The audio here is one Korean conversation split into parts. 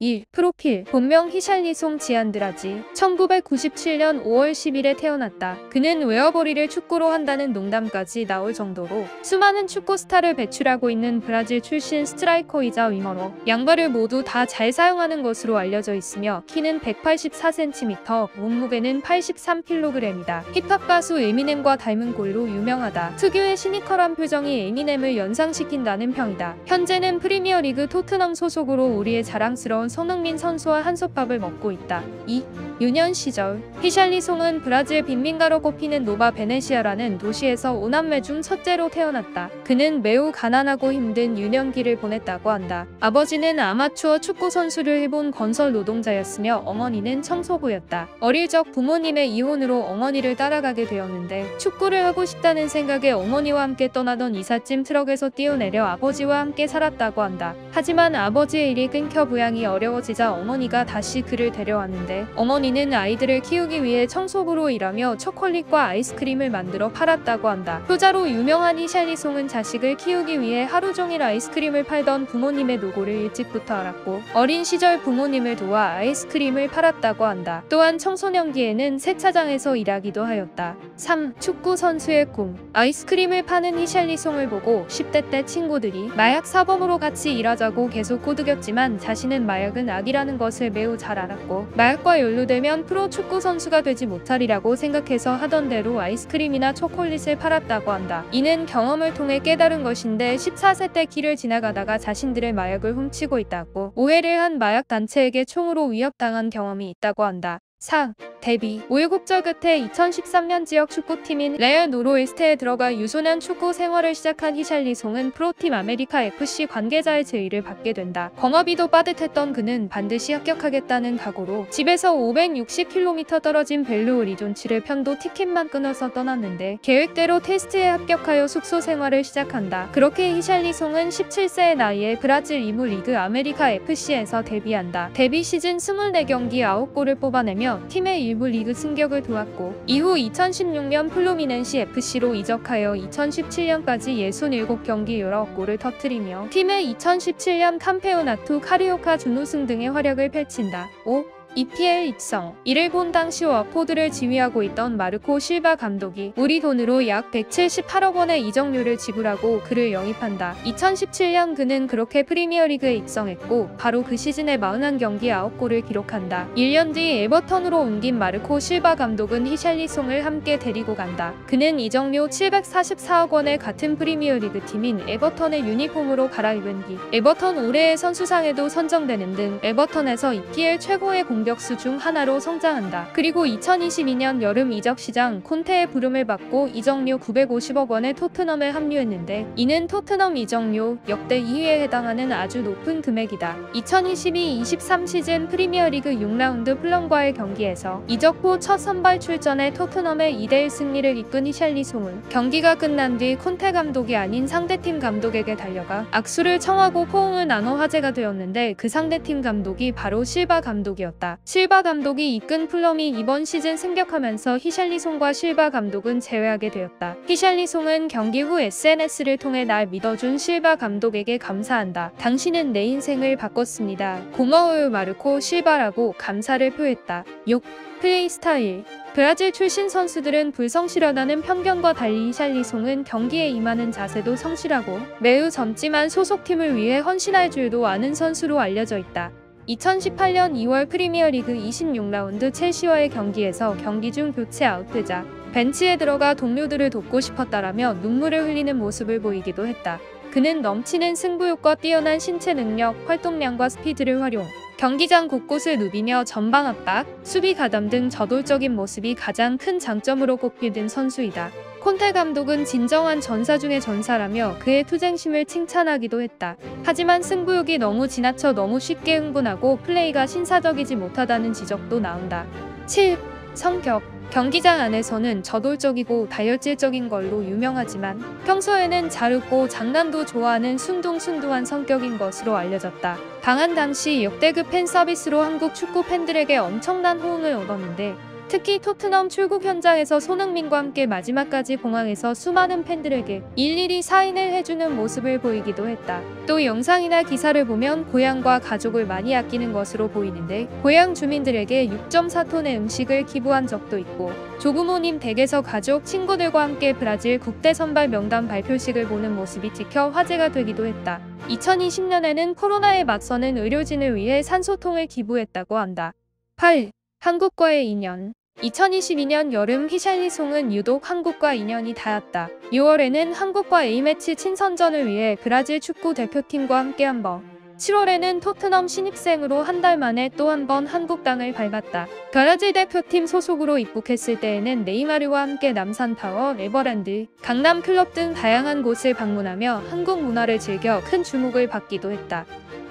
1. 프로필. 본명 히샬리송 지안드라지. 1997년 5월 10일에 태어났다. 그는 외어버리를 축구로 한다는 농담까지 나올 정도로 수많은 축구 스타를 배출하고 있는 브라질 출신 스트라이커이자 위머로 양발을 모두 다 잘 사용하는 것으로 알려져 있으며 키는 184cm, 몸무게는 83kg이다. 힙합 가수 에미넴과 닮은 꼴로 유명하다. 특유의 시니컬한 표정이 에미넴을 연상시킨다는 평이다. 현재는 프리미어리그 토트넘 소속으로 우리의 자랑스러운 손흥민 선수와 한솥밥을 먹고 있다. 2. 유년 시절. 히샬리송은 브라질 빈민가로 꼽히는 노바 베네시아라는 도시에서 5남매 중 첫째로 태어났다. 그는 매우 가난하고 힘든 유년기를 보냈다고 한다. 아버지는 아마추어 축구 선수를 해본 건설 노동자였으며 어머니는 청소부였다. 어릴 적 부모님의 이혼으로 어머니를 따라가게 되었는데 축구를 하고 싶다는 생각에 어머니와 함께 떠나던 이삿짐 트럭에서 뛰어내려 아버지와 함께 살았다고 한다. 하지만 아버지의 일이 끊겨 부양이 어려워지자 어머니가 다시 그를 데려왔는데 어머니는 아이들을 키우기 위해 청소부로 일하며 초콜릿과 아이스크림을 만들어 팔았다고 한다. 효자로 유명한 히샬리송은 자식을 키우기 위해 하루 종일 아이스크림을 팔던 부모님의 노고를 일찍부터 알았고 어린 시절 부모님을 도와 아이스크림을 팔았다고 한다. 또한 청소년기에는 세차장에서 일하기도 하였다. 3. 축구 선수의 꿈. 아이스크림을 파는 히샬리송을 보고 10대 때 친구들이 마약 사범으로 같이 일하자고 계속 꼬드겼지만 자신은 마약은 악이라는 것을 매우 잘 알았고 마약과 연루되면 프로 축구 선수가 되지 못하리라고 생각해서 하던 대로 아이스크림이나 초콜릿을 팔았다고 한다. 이는 경험을 통해 깨달은 것인데 14세 때 길을 지나가다가 자신들의 마약을 훔치고 있다고 오해를 한 마약 단체에게 총으로 위협당한 경험이 있다고 한다. 4. 데뷔. 우여곡절 끝에 2013년 지역 축구팀인 레알 노로에스테에 들어가 유소년 축구 생활을 시작한 히샬리송은 프로팀 아메리카 FC 관계자의 제의를 받게 된다. 검어비도 빠듯했던 그는 반드시 합격하겠다는 각오로 집에서 560km 떨어진 벨루 오리존치를 편도 티켓만 끊어서 떠났는데 계획대로 테스트에 합격하여 숙소 생활을 시작한다. 그렇게 히샬리송은 17세의 나이에 브라질 2부 리그 아메리카 FC에서 데뷔한다. 데뷔 시즌 24경기 9골을 뽑아내며 팀의 일부 리그 승격을 도왔고 이후 2016년 플루미넨시 FC로 이적하여 2017년까지 67경기 19골을 터뜨리며 팀의 2017년 캄페오나투 카리오카 준우승 등의 활약을 펼친다. 5. EPL 입성. 이를 본 당시 와포드를 지휘하고 있던 마르코 실바 감독이 우리 돈으로 약 178억 원의 이적료를 지불하고 그를 영입한다. 2017년 그는 그렇게 프리미어리그에 입성했고 바로 그 시즌에 41경기 9골을 기록한다. 1년 뒤 에버턴으로 옮긴 마르코 실바 감독은 히샬리송을 함께 데리고 간다. 그는 이적료 744억 원의 같은 프리미어리그 팀인 에버턴의 유니폼으로 갈아입은 뒤 에버턴 올해의 선수상에도 선정되는 등 에버턴에서 EPL 최고의 공격수 중 하나로 성장한다. 그리고 2022년 여름 이적 시장 콘테의 부름을 받고 이적료 950억 원의 토트넘에 합류했는데 이는 토트넘 이적료 역대 2위에 해당하는 아주 높은 금액이다. 2022-23 시즌 프리미어리그 6라운드 플럼과의 경기에서 이적 후 첫 선발 출전에 토트넘의 2대1 승리를 이끈 히샬리송은 경기가 끝난 뒤 콘테 감독이 아닌 상대팀 감독에게 달려가 악수를 청하고 포옹을 나눠 화제가 되었는데 그 상대팀 감독이 바로 실바 감독이었다. 실바 감독이 이끈 플럼이 이번 시즌 승격하면서 히샬리송과 실바 감독은 제외하게 되었다. 히샬리송은 경기 후 SNS를 통해 날 믿어준 실바 감독에게 감사한다. 당신은 내 인생을 바꿨습니다. 고마워요 마르코 실바라고 감사를 표했다. 6. 플레이 스타일. 브라질 출신 선수들은 불성실하다는 편견과 달리 히샬리송은 경기에 임하는 자세도 성실하고 매우 젊지만 소속팀을 위해 헌신할 줄도 아는 선수로 알려져 있다. 2018년 2월 프리미어리그 26라운드 첼시와의 경기에서 경기 중 교체 아웃되자 벤치에 들어가 동료들을 돕고 싶었다라며 눈물을 흘리는 모습을 보이기도 했다. 그는 넘치는 승부욕과 뛰어난 신체 능력, 활동량과 스피드를 활용, 경기장 곳곳을 누비며 전방 압박, 수비 가담 등 저돌적인 모습이 가장 큰 장점으로 꼽히는 선수이다. 콘테 감독은 진정한 전사 중의 전사라며 그의 투쟁심을 칭찬하기도 했다. 하지만 승부욕이 너무 지나쳐 너무 쉽게 흥분하고 플레이가 신사적이지 못하다는 지적도 나온다. 7. 성격. 경기장 안에서는 저돌적이고 다혈질적인 걸로 유명하지만 평소에는 잘 웃고 장난도 좋아하는 순둥순둥한 성격인 것으로 알려졌다. 방한 당시 역대급 팬 서비스로 한국 축구 팬들에게 엄청난 호응을 얻었는데 특히 토트넘 출국 현장에서 손흥민과 함께 마지막까지 공항에서 수많은 팬들에게 일일이 사인을 해주는 모습을 보이기도 했다. 또 영상이나 기사를 보면 고향과 가족을 많이 아끼는 것으로 보이는데 고향 주민들에게 6.4톤의 음식을 기부한 적도 있고 조부모님 댁에서 가족, 친구들과 함께 브라질 국대 선발 명단 발표식을 보는 모습이 찍혀 화제가 되기도 했다. 2020년에는 코로나에 맞서는 의료진을 위해 산소통을 기부했다고 한다. 8. 한국과의 인연. 2022년 여름 히샬리송은 유독 한국과 인연이 닿았다. 6월에는 한국과 A매치 친선전을 위해 브라질 축구 대표팀과 함께 한 번, 7월에는 토트넘 신입생으로 한 달 만에 또 한 번 한국 땅을 밟았다. 브라질 대표팀 소속으로 입국했을 때에는 네이마르와 함께 남산타워, 에버랜드, 강남 클럽 등 다양한 곳을 방문하며 한국 문화를 즐겨 큰 주목을 받기도 했다.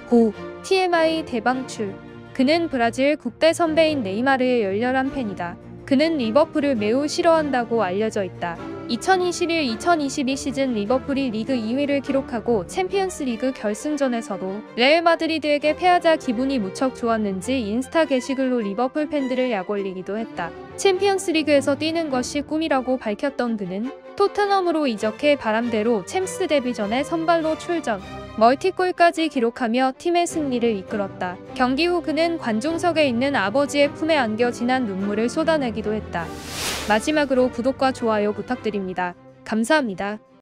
5. TMI 대방출. 그는 브라질 국대 선배인 네이마르의 열렬한 팬이다. 그는 리버풀을 매우 싫어한다고 알려져 있다. 2021-2022 시즌 리버풀이 리그 2위를 기록하고 챔피언스 리그 결승전에서도 레알 마드리드에게 패하자 기분이 무척 좋았는지 인스타 게시글로 리버풀 팬들을 약올리기도 했다. 챔피언스 리그에서 뛰는 것이 꿈이라고 밝혔던 그는 토트넘으로 이적해 바람대로 챔스 데뷔전에 선발로 출전, 멀티골까지 기록하며 팀의 승리를 이끌었다. 경기 후 그는 관중석에 있는 아버지의 품에 안겨 진한 눈물을 쏟아내기도 했다. 마지막으로 구독과 좋아요 부탁드립니다. 감사합니다.